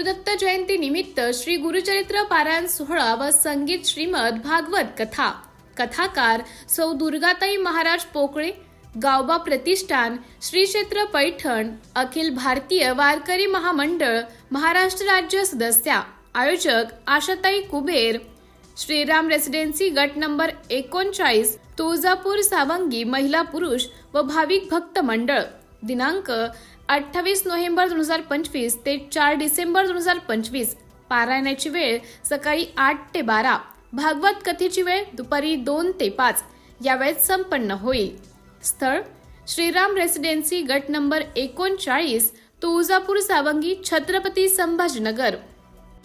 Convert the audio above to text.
गुरुदत्त जयंती निमित्त श्री गुरुचरित्र पारायण सोहळा व संगीत श्रीमद भागवत कथा। कथाकार सौ दुर्गाताई महाराज पोकळे, गावबा प्रतिष्ठान, श्री क्षेत्र पैठण, अखिल भारतीय वारकरी महामंडळ, महाराष्ट्र राज्य सदस्या। आयोजक आशाताई कुबेर, श्रीराम रेसिडेन्सी गट नंबर 39, तुळजापूर सावंगी महिला पुरुष व भाविक भक्त मंडळ। दिनांक 28 नोव्हेंबर 2025 ते 4 डिसेंबर 2025। पारायणाची वेळ सकाळी 8 ते 12, भागवत कथेची वेळ दुपारी 2 ते 5 या वेळेत संपन्न होईल। स्थळ श्रीराम रेसिडेन्सी गट नंबर 39, तुळजापूर सावंगी, छत्रपती संभाजीनगर।